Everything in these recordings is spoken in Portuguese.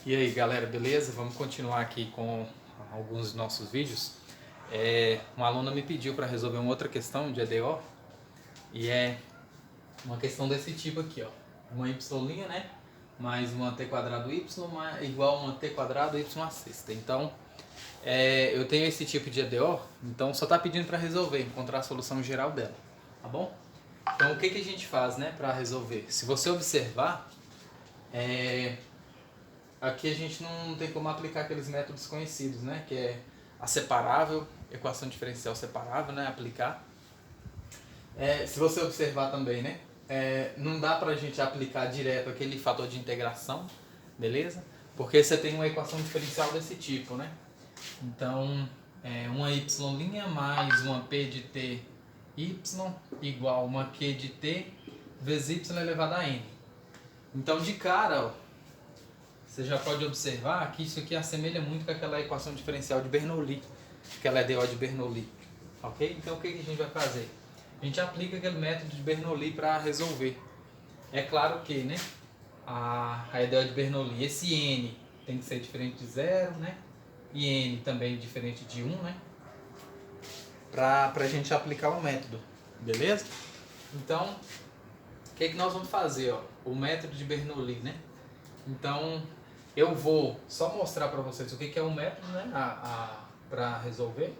E aí galera, beleza? Vamos continuar aqui com alguns dos nossos vídeos. Uma aluna me pediu para resolver uma outra questão de EDO e é uma questão desse tipo aqui, ó. Uma y', né? Mais uma t quadrado y igual a uma t quadrado y à sexta. Então, eu tenho esse tipo de EDO, então só está pedindo para resolver, encontrar a solução geral dela, tá bom? Então o que a gente faz, né, para resolver? Se você observar, aqui a gente não tem como aplicar aqueles métodos conhecidos, né? Que é a separável, equação diferencial separável, né? Aplicar. Se você observar também, né? Não dá pra gente aplicar direto aquele fator de integração, beleza? Porque você tem uma equação diferencial desse tipo, né? Então, uma y' mais uma p de t y igual uma q de t vezes y elevado a n. Então, de cara, ó, você já pode observar que isso aqui assemelha muito com aquela equação diferencial de Bernoulli, aquela EDO de Bernoulli, ok? Então o que a gente vai fazer? A gente aplica aquele método de Bernoulli para resolver. É claro que, né, a EDO de Bernoulli, esse n tem que ser diferente de 0, né? E n também diferente de 1, né? Para a gente aplicar o método, beleza? Então, o que nós vamos fazer? Ó? O método de Bernoulli, né? Então, eu vou só mostrar para vocês o que é o método, né, para resolver.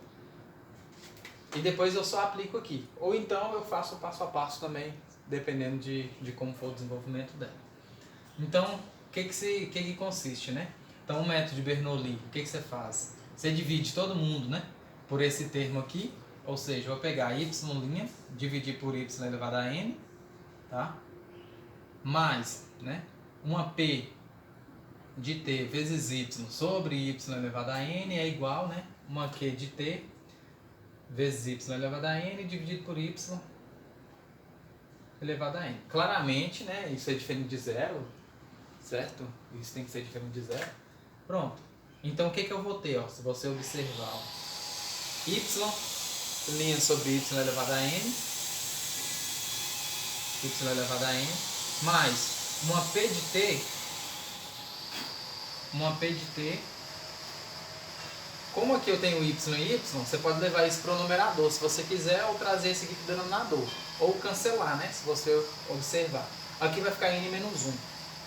E depois eu só aplico aqui. Ou então eu faço passo a passo também, dependendo de como for o desenvolvimento dela. Então, o que consiste, né? Então, o método de Bernoulli, o que você faz? Você divide todo mundo, né, por esse termo aqui. Ou seja, eu vou pegar y', dividir por y elevado a n, tá? Mais, né, uma p de t vezes y sobre y elevado a n é igual, né, uma q de t vezes y elevado a n dividido por y elevado a n. Claramente, né, isso é diferente de zero, certo? Isso tem que ser diferente de zero. Pronto. Então o que eu vou ter, ó, se você observar, ó, y' sobre y elevado a n, y elevado a n, mais uma p de t, como aqui eu tenho y e y, você pode levar isso para o numerador, se você quiser, ou trazer esse aqui para o denominador, ou cancelar, né, se você observar. Aqui vai ficar n menos 1,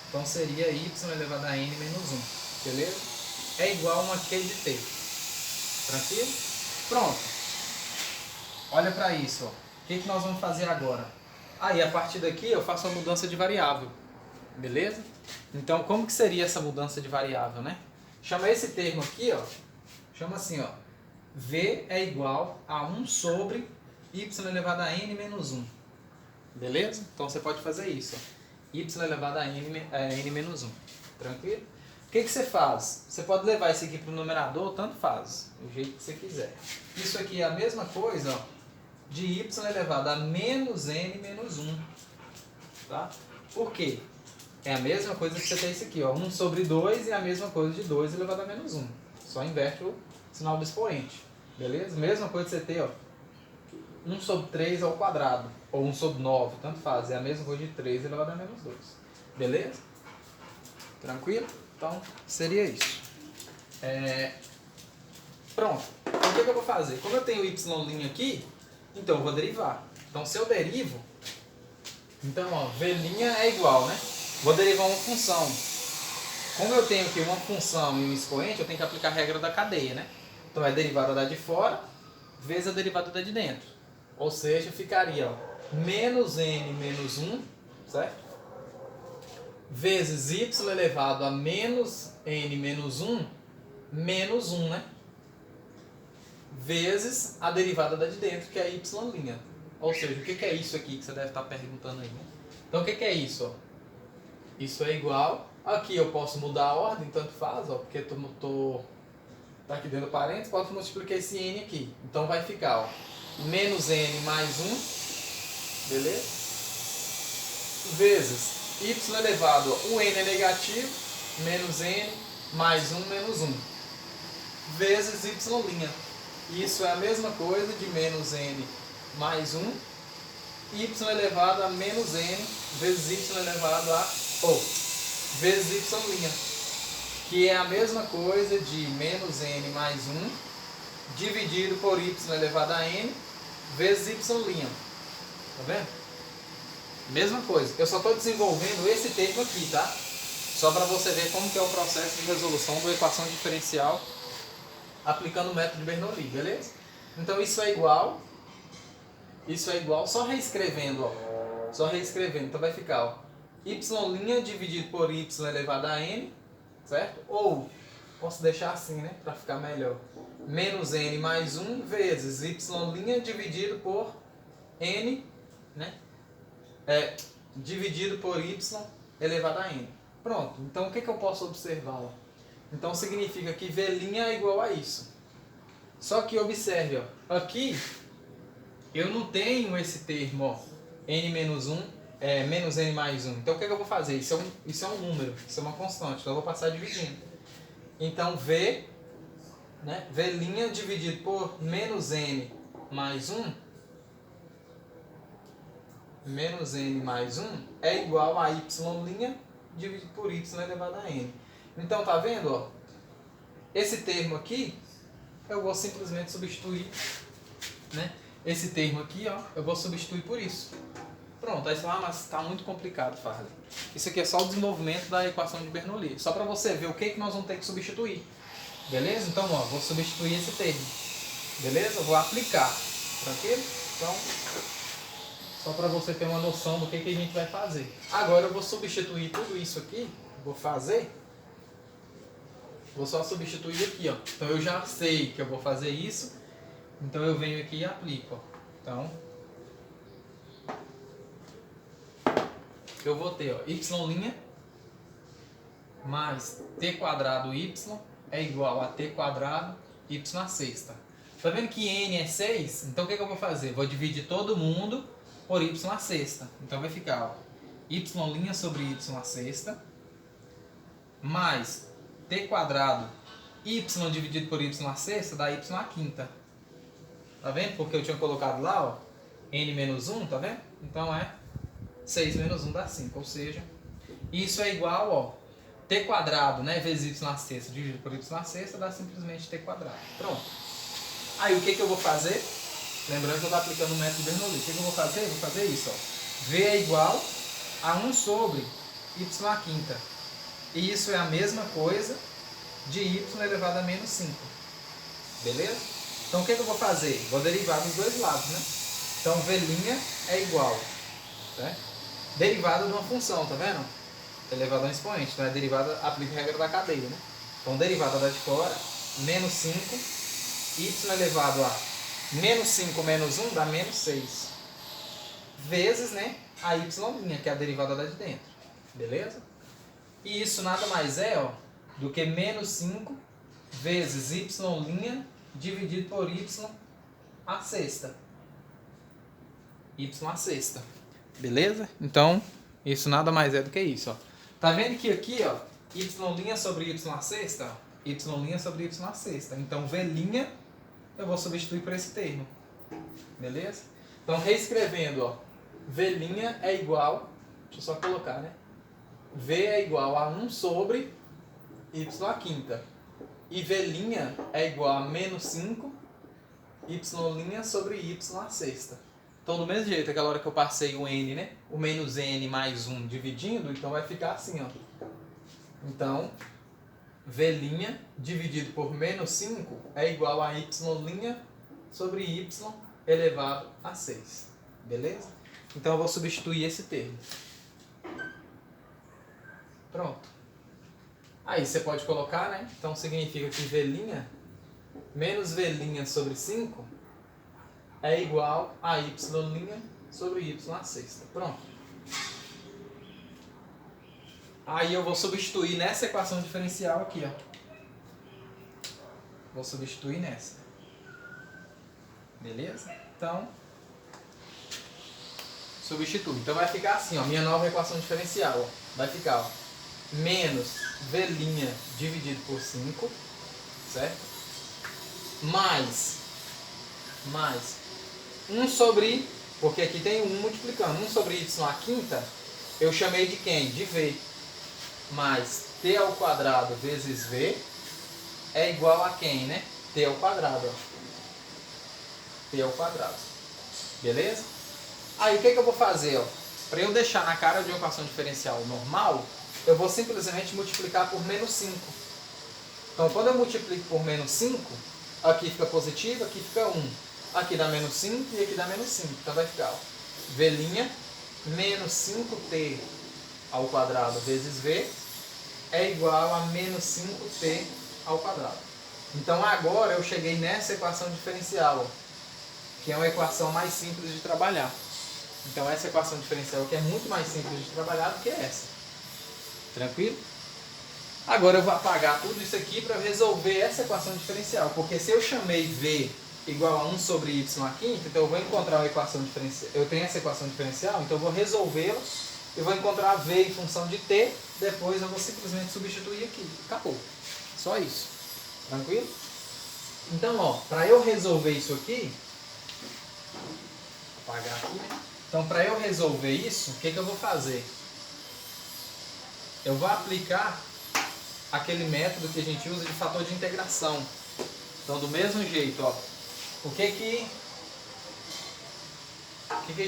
então seria y elevado a n menos 1, beleza? É igual a uma q de t, tranquilo? Pronto, olha para isso, ó. O que nós vamos fazer agora? Aí, a partir daqui eu faço a mudança de variável, beleza? Então, como que seria essa mudança de variável, né? Chama esse termo aqui, ó, chama assim, ó, v é igual a 1 sobre y elevado a n menos 1, beleza? Então, você pode fazer isso, ó, y elevado a n menos 1, tranquilo? O que você faz? Você pode levar isso aqui para o numerador, tanto faz, do jeito que você quiser. Isso aqui é a mesma coisa, ó, de y elevado a menos n menos 1, tá? Por quê? É a mesma coisa que você tem isso aqui, ó, 1 sobre 2 e a mesma coisa de 2 elevado a menos 1. Só inverte o sinal do expoente, beleza? Mesma coisa que você tem, ó, 1 sobre 3 ao quadrado, ou 1 sobre 9, tanto faz, é a mesma coisa de 3 elevado a menos 2, beleza? Tranquilo? Então, seria isso. Pronto. Então, o que eu vou fazer? Como eu tenho y' aqui, então eu vou derivar. Então, se eu derivo, então, ó, v' é igual, né? Vou derivar uma função. Como eu tenho aqui uma função e um expoente, eu tenho que aplicar a regra da cadeia, né? Então, é a derivada da de fora vezes a derivada da de dentro. Ou seja, ficaria, ó, menos n menos 1, certo? Vezes y elevado a menos n menos 1, menos 1, né? Vezes a derivada da de dentro, que é y'. Ou seja, o que é isso aqui que você deve estar perguntando aí, né? Então, o que é isso, ó? Isso é igual, aqui eu posso mudar a ordem, tanto faz, ó, porque tá aqui dentro do parênteses, posso multiplicar esse n aqui. Então vai ficar, ó, menos n mais 1, beleza? Vezes y elevado, ó, o n é negativo, menos n mais 1 menos 1, vezes y'. Isso é a mesma coisa de menos n mais 1, y elevado a menos n vezes y elevado a vezes y'. que é a mesma coisa de menos n mais 1 dividido por y elevado a n vezes y'. Tá vendo? Mesma coisa. Eu só estou desenvolvendo esse termo aqui, tá? Só para você ver como que é o processo de resolução da equação diferencial aplicando o método de Bernoulli, beleza? Então isso é igual, só reescrevendo, ó. Só reescrevendo. Então vai ficar, ó, y' dividido por y elevado a n, certo? Ou, posso deixar assim, né? Para ficar melhor. Menos n mais 1 vezes y' dividido por n, né? Dividido por y elevado a n. Pronto. Então o que eu posso observar, ó? Então significa que V' é igual a isso. Só que observe, ó, aqui eu não tenho esse termo, ó, n menos 1, menos n mais 1. Então o que eu vou fazer? Isso é um número, isso é uma constante, então eu vou passar dividindo. Então V, né, V' dividido por menos n mais 1, menos n mais 1 é igual a y' dividido por y elevado a n. Então tá vendo, ó? Esse termo aqui eu vou simplesmente substituir, né? Esse termo aqui, ó, eu vou substituir por isso. Pronto, aí você fala, mas está muito complicado, Farley. Isso aqui é só o desenvolvimento da equação de Bernoulli. Só para você ver o que nós vamos ter que substituir. Beleza? Então, ó, vou substituir esse termo. Beleza? Vou aplicar. Tranquilo? Então, só para você ter uma noção do que a gente vai fazer. Agora eu vou substituir tudo isso aqui. Vou só substituir aqui, ó. Então eu já sei que eu vou fazer isso. Então eu venho aqui e aplico, ó. Então eu vou ter, ó, y' mais t quadrado y é igual a t quadrado y à sexta. Tá vendo que n é 6? Então o que eu vou fazer? Vou dividir todo mundo por y à sexta. Então vai ficar, ó, y' sobre y à sexta mais t quadrado y dividido por y à sexta dá y à quinta. Tá vendo? Porque eu tinha colocado lá, ó, n menos 1, tá vendo? Então é 6 menos 1 dá 5, ou seja, isso é igual, ó, t quadrado, né, vezes y à sexta dividido por y à sexta dá simplesmente t quadrado. Pronto. Aí o que eu vou fazer? Lembrando que eu estou aplicando o método Bernoulli. O que eu vou fazer? Eu vou fazer isso, ó. V é igual a 1 sobre y à quinta. E isso é a mesma coisa de y elevado a menos 5. Beleza? Então o que eu vou fazer? Vou derivar dos dois lados, né? Então V' é igual, certo? Derivada de uma função, tá vendo? Elevado a um expoente, então é derivada, aplica a regra da cadeia, né? Então derivada da de fora, menos 5, y elevado a menos 5 menos 1 dá menos 6. Vezes, né, a y', que é a derivada da de dentro. Beleza? E isso nada mais é, ó, do que menos 5 vezes y' dividido por y à sexta. Y à sexta. Beleza? Então, isso nada mais é do que isso, ó. Tá vendo que aqui, ó, y' sobre y à sexta, y' sobre y à sexta. Então, V' eu vou substituir por esse termo. Beleza? Então, reescrevendo, ó, V' é igual, deixa eu só colocar, né? V é igual a 1 sobre y à quinta. E V' é igual a menos 5 y' sobre y à sexta. Então, do mesmo jeito, aquela hora que eu passei o n, né? O menos n mais 1 dividindo, então vai ficar assim, ó. Então, V' dividido por menos 5 é igual a y' sobre y elevado a 6. Beleza? Então, eu vou substituir esse termo. Pronto. Aí você pode colocar, né? Então significa que V' menos V' sobre 5 é igual a y' sobre y à sexta. Pronto. Aí eu vou substituir nessa equação diferencial aqui, ó. Vou substituir nessa. Beleza? Então, substitui. Então vai ficar assim, ó. Minha nova equação diferencial, ó. Vai ficar, ó, menos V' dividido por 5, certo? Mais 1 sobre, porque aqui tem 1 multiplicando, 1 sobre y à quinta, eu chamei de quem? De V. mais t ao quadrado vezes v é igual a quem, né? T ao quadrado, ó. T ao quadrado. Beleza? Aí o que eu vou fazer, ó? Para eu deixar na cara de uma equação diferencial normal, eu vou simplesmente multiplicar por menos 5. Então, quando eu multiplico por menos 5, aqui fica positivo, aqui fica 1. Aqui dá menos 5 e aqui dá menos 5. Então, vai ficar, ó, v' menos 5t ao quadrado vezes v é igual a menos 5t ao quadrado. Então, agora eu cheguei nessa equação diferencial, ó, que é uma equação mais simples de trabalhar. Então, essa equação diferencial aqui é muito mais simples de trabalhar do que essa. Tranquilo? Agora eu vou apagar tudo isso aqui para resolver essa equação diferencial. Porque se eu chamei v igual a 1 sobre y à quinta, então eu vou encontrar uma equação diferencial. Eu tenho essa equação diferencial, então eu vou resolvê-la. Eu vou encontrar v em função de t. Depois eu vou simplesmente substituir aqui. Acabou. Só isso. Tranquilo? Então, ó, para eu resolver isso aqui... Vou apagar aqui, né? Então, para eu resolver isso, o que eu vou fazer? Eu vou aplicar aquele método que a gente usa de fator de integração. Então, do mesmo jeito, ó, o que a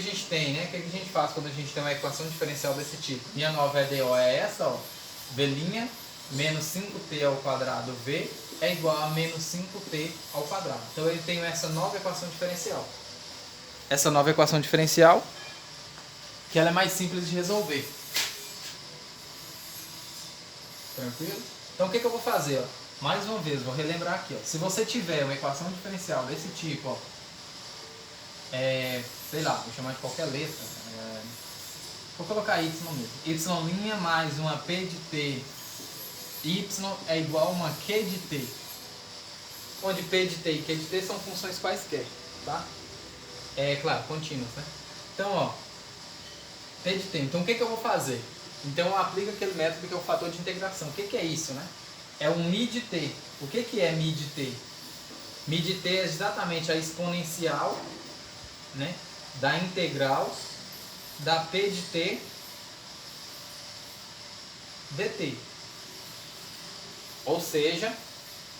gente tem, né? O que a gente faz quando a gente tem uma equação diferencial desse tipo? Minha nova EDO é essa, ó, v' menos 5t ao quadrado v é igual a menos 5t ao quadrado. Então, eu tenho essa nova equação diferencial. Essa nova equação diferencial, que ela é mais simples de resolver. Tranquilo? Então o que eu vou fazer? Ó? Mais uma vez, vou relembrar aqui. Ó. Se você tiver uma equação diferencial desse tipo, ó, sei lá, vou chamar de qualquer letra. Vou colocar y mesmo. Y' mais uma p de t, y é igual a uma q de t. Onde p de t e q de t são funções quaisquer. Tá? Claro, contínuas, né? Então, ó, p de t. Então o que eu vou fazer? Então eu aplico aquele método que é o fator de integração. O que é isso, né? É um mi de t. O que é mi de t? Mi de t é exatamente a exponencial, né, da integral da p de t dt. Ou seja,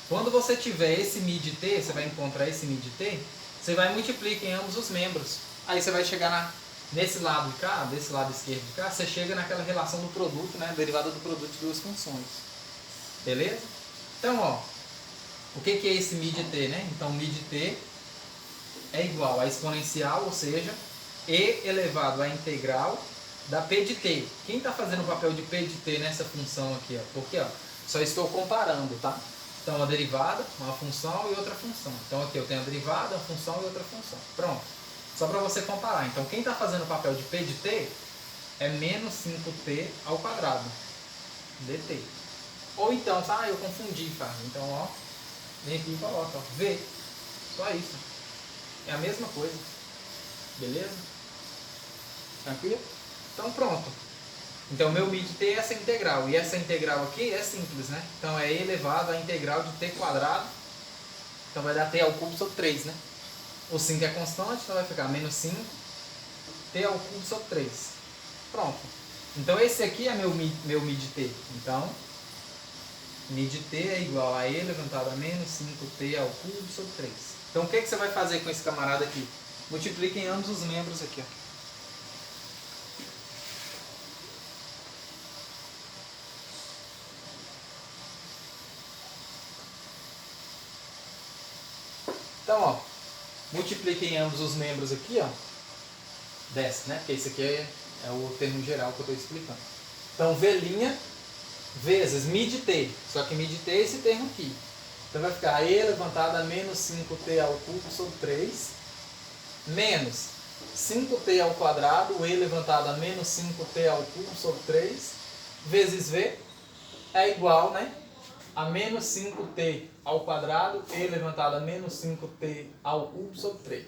quando você tiver esse mi de t, você vai encontrar esse mi de t, você vai multiplicar em ambos os membros. Aí você vai chegar nesse lado de cá, desse lado esquerdo de cá, você chega naquela relação do produto, né, derivada do produto de duas funções. Beleza? Então, ó, o que é esse mi de t, né? Então, mi de t é igual a exponencial, ou seja, e elevado à integral da p de t. Quem está fazendo o papel de p de t nessa função aqui? Ó? Porque ó, só estou comparando, tá? Então, uma derivada, uma função e outra função. Então, aqui eu tenho a derivada, uma função e outra função. Pronto. Só para você comparar. Então, quem está fazendo o papel de p de t é menos 5t ao quadrado dt. Ou então, tá? Eu confundi, tá? Então, ó, vem aqui e coloca, ó, v. Só isso. É a mesma coisa. Beleza? Tranquilo? Então, pronto. Então, meu mi de t é essa integral. E essa integral aqui é simples, né? Então, é e elevado à integral de t quadrado. Então, vai dar t ao cubo sobre 3, né? O 5 é constante, então vai ficar menos 5 t ao cubo sobre 3. Pronto. Então, esse aqui é meu mi de t. Então, mi de t é igual a e elevado a menos 5t ao cubo sobre 3. Então, o que você vai fazer com esse camarada aqui? Multiplica em ambos os membros aqui, ó. Então, ó, multiplica em ambos os membros aqui, ó. Desce, né? Porque isso aqui é o termo geral que eu estou explicando. Então, v' vezes mi de t. Só que mi de t é esse termo aqui. Então, vai ficar e elevado a menos 5t ao cubo sobre 3, menos 5t ao quadrado, e elevado a menos 5t ao cubo sobre 3, vezes v, é igual, né, a menos 5t ao quadrado, e elevado a menos 5t ao cubo sobre 3.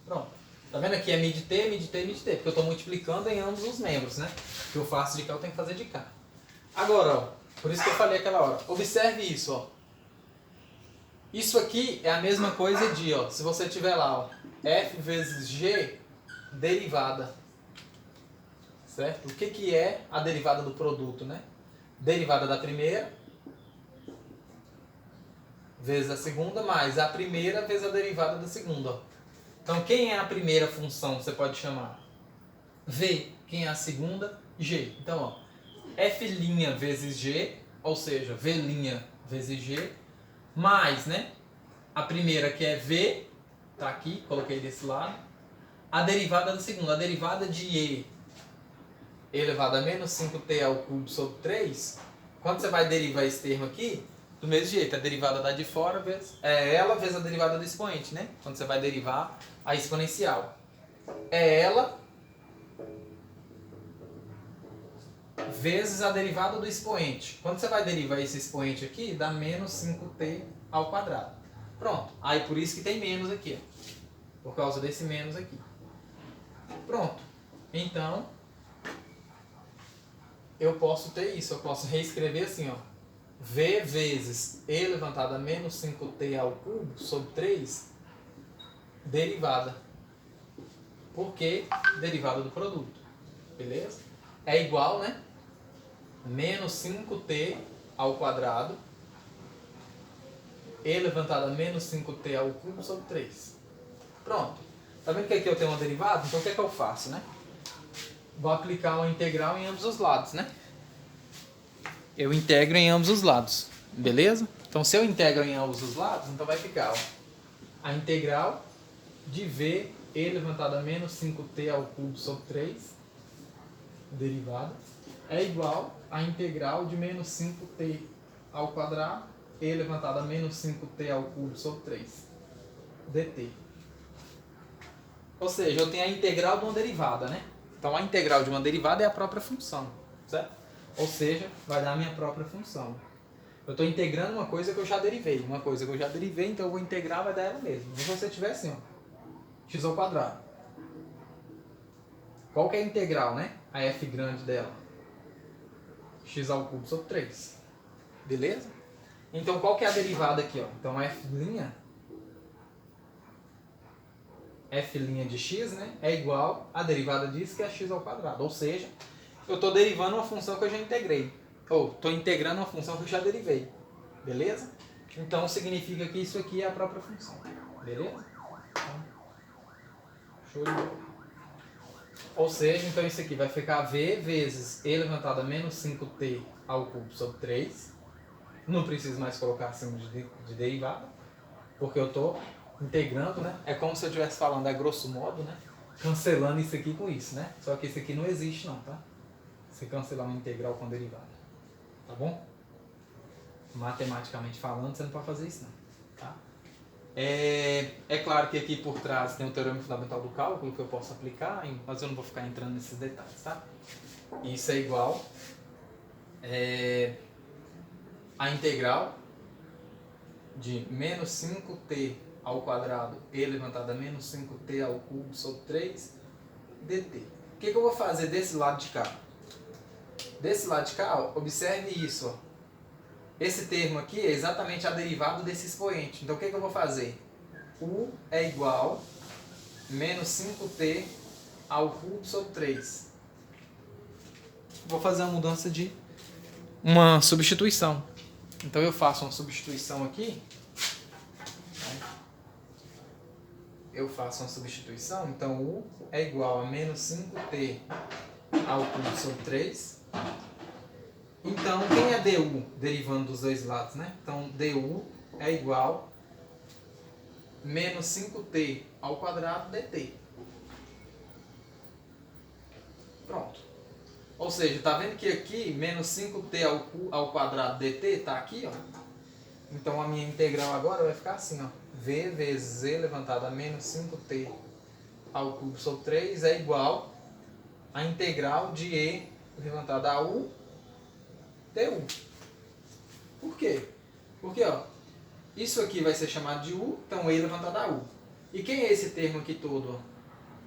Pronto. Tá vendo aqui? É mi de t, mi de t, mi de t, porque eu estou multiplicando em ambos os membros, né? O que eu faço de cá, eu tenho que fazer de cá. Agora, ó, por isso que eu falei aquela hora, observe isso, ó. Isso aqui é a mesma coisa de, ó, se você tiver lá, ó, f vezes g derivada. Certo? O que é a derivada do produto, né? derivada da primeira vezes a segunda, mais a primeira vezes a derivada da segunda. Ó. Então, quem é a primeira função, você pode chamar V. Quem é a segunda? G. Então, ó, F' vezes G, ou seja, V' vezes G, mais, né, a primeira que é V, tá aqui, coloquei desse lado, a derivada da segunda, a derivada de E elevado a menos 5t ao cubo sobre 3, quando você vai derivar esse termo aqui, do mesmo jeito, a derivada da de fora vezes, ela vezes a derivada do expoente, né? Quando você vai derivar a exponencial. É ela vezes a derivada do expoente. Quando você vai derivar esse expoente aqui, dá menos 5t ao quadrado. Pronto. Aí por isso que tem menos aqui, ó. Por causa desse menos aqui. Pronto. Então, eu posso ter isso. Eu posso reescrever assim, ó. V vezes E levantado a menos 5t ao cubo sobre 3, derivada. Por quê? Derivada do produto. Beleza? É igual, né? Menos 5t ao quadrado, E levantado a menos 5t ao cubo sobre 3. Pronto. Tá vendo que aqui eu tenho uma derivada? Então o que é que eu faço, né? Vou aplicar uma integral em ambos os lados, né? Eu integro em ambos os lados, beleza? Então se eu integro em ambos os lados, então vai ficar, ó, a integral de V E levantado a menos 5t ao cubo sobre 3, derivada, é igual a integral de menos 5t ao quadrado, E levantado a menos 5t ao cubo sobre 3, dt. Ou seja, eu tenho a integral de uma derivada, né? Então a integral de uma derivada é a própria função, certo? Ou seja, vai dar a minha própria função. Eu estou integrando uma coisa que eu já derivei. Uma coisa que eu já derivei, então eu vou integrar, vai dar ela mesma. Se você tiver assim, ó, x ao quadrado. Qual que é a integral, né? A f grande dela. X ao cubo sobre 3. Beleza? Então qual que é a derivada aqui, ó? Então f' de x, né, é igual a derivada disso, que é x ao quadrado. Ou seja, eu estou derivando uma função que eu já integrei. Ou estou integrando uma função que eu já derivei. Beleza? Então significa que isso aqui é a própria função. Beleza? Então, show de bola. Ou seja, então isso aqui vai ficar V vezes E levantado a menos 5t ao cubo sobre 3. Não preciso mais colocar acima de derivada, porque eu estou integrando, né? É como se eu estivesse falando, grosso modo, né? Cancelando isso aqui com isso, né? Só que isso aqui não existe não, tá? Você cancelar uma integral com derivada. Tá bom? Matematicamente falando, você não pode fazer isso não. Tá? É claro que aqui por trás tem o teorema fundamental do cálculo que eu posso aplicar, mas eu não vou ficar entrando nesses detalhes, tá? Isso é igual a integral de menos 5t ao quadrado e levantado a menos 5t ao cubo sobre 3 dt. O que eu vou fazer desse lado de cá? Desse lado de cá, ó, observe isso. Ó. Esse termo aqui é exatamente a derivada desse expoente. Então o que eu vou fazer? U é igual a menos 5t ao cubo sobre 3. Vou fazer uma mudança de uma substituição. Então eu faço uma substituição aqui. Então U é igual a menos 5t ao cubo sobre 3. Então, quem é du? Derivando dos dois lados, né? Então, du é igual a menos 5t ao quadrado dt. Pronto. Ou seja, tá vendo que aqui, menos 5t ao quadrado dt, tá aqui, ó. Então, a minha integral agora vai ficar assim, ó. V vezes E levantado a menos 5t ao cubo sobre 3 é igual a integral de E levantado a U du. Por quê? Porque, ó, isso aqui vai ser chamado de U, então E levantado a U. E quem é esse termo aqui todo? Ó?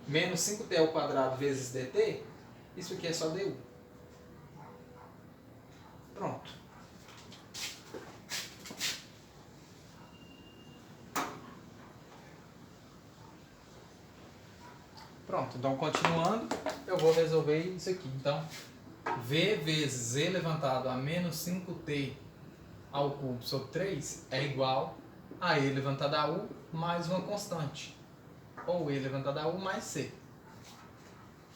Menos 5t ao quadrado vezes dt, isso aqui é só du. Pronto. Pronto, então continuando, eu vou resolver isso aqui. Então, V vezes E elevado a menos 5t ao cubo sobre 3 é igual a E elevado a U mais uma constante, ou E elevado a U mais C.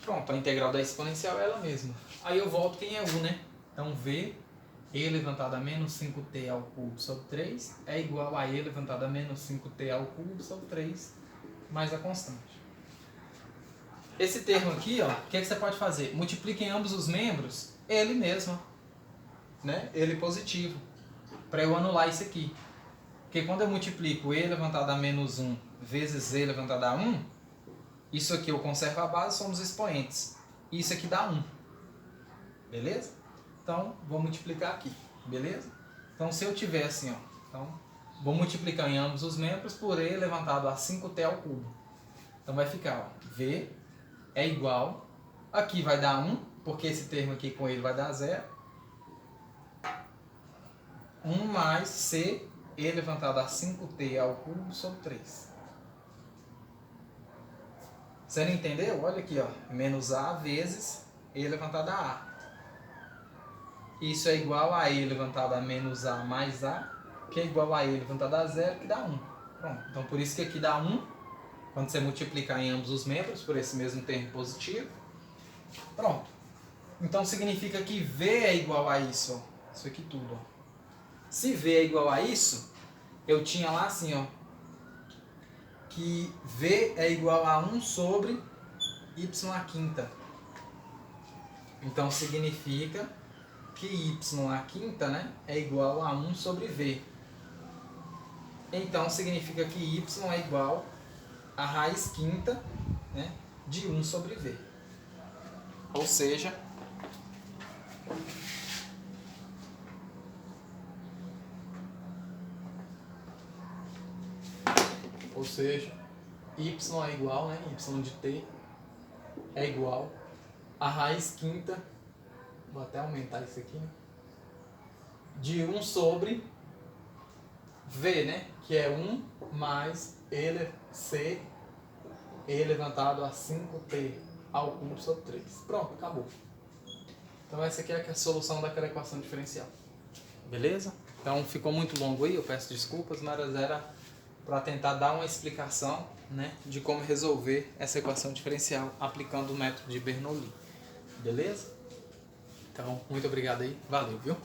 Pronto, a integral da exponencial é ela mesma. Aí eu volto quem é U, né? Então V, E elevado a menos 5t ao cubo sobre 3 é igual a E elevado a menos 5t ao cubo sobre 3 mais a constante. Esse termo aqui, ó, o que, é que você pode fazer? Multiplica em ambos os membros ele mesmo, né? Ele positivo, para eu anular isso aqui. Porque quando eu multiplico E elevado a menos 1 vezes E elevado a 1, isso aqui eu conservo a base, somos expoentes. Isso aqui dá 1. Beleza? Então, vou multiplicar aqui. Beleza? Então, se eu tiver assim, ó, então, vou multiplicar em ambos os membros por E elevado a 5t ao cubo. Então, vai ficar, ó, V é igual, aqui vai dar 1, porque esse termo aqui com ele vai dar 0. 1 mais C elevado a 5t ao cubo sobre 3. Você não entendeu? Olha aqui, ó, menos A vezes E elevado a A. Isso é igual a E elevado a menos A mais A, que é igual a E elevado a 0, que dá 1. Pronto. Então, por isso que aqui dá 1, quando você multiplicar em ambos os membros, por esse mesmo termo positivo. Pronto. Então, significa que V é igual a isso, ó. Isso aqui tudo, ó. Se V é igual a isso, eu tinha lá assim, ó, que V é igual a 1 sobre y à quinta. Então, significa que y à quinta, né, é igual a 1 sobre V. Então, significa que y é igual a raiz quinta, né, de 1 sobre V. Ou seja, y é igual, né, y de t é igual a raiz quinta, vou até aumentar isso aqui, de 1 sobre V, né, que é 1 mais C elevado a 5t ao cubo sobre 3. Pronto, acabou. Então essa aqui é a solução daquela equação diferencial. Beleza? Então ficou muito longo aí, eu peço desculpas, mas era para tentar dar uma explicação, né, de como resolver essa equação diferencial aplicando o método de Bernoulli. Beleza? Então, muito obrigado aí, valeu, viu?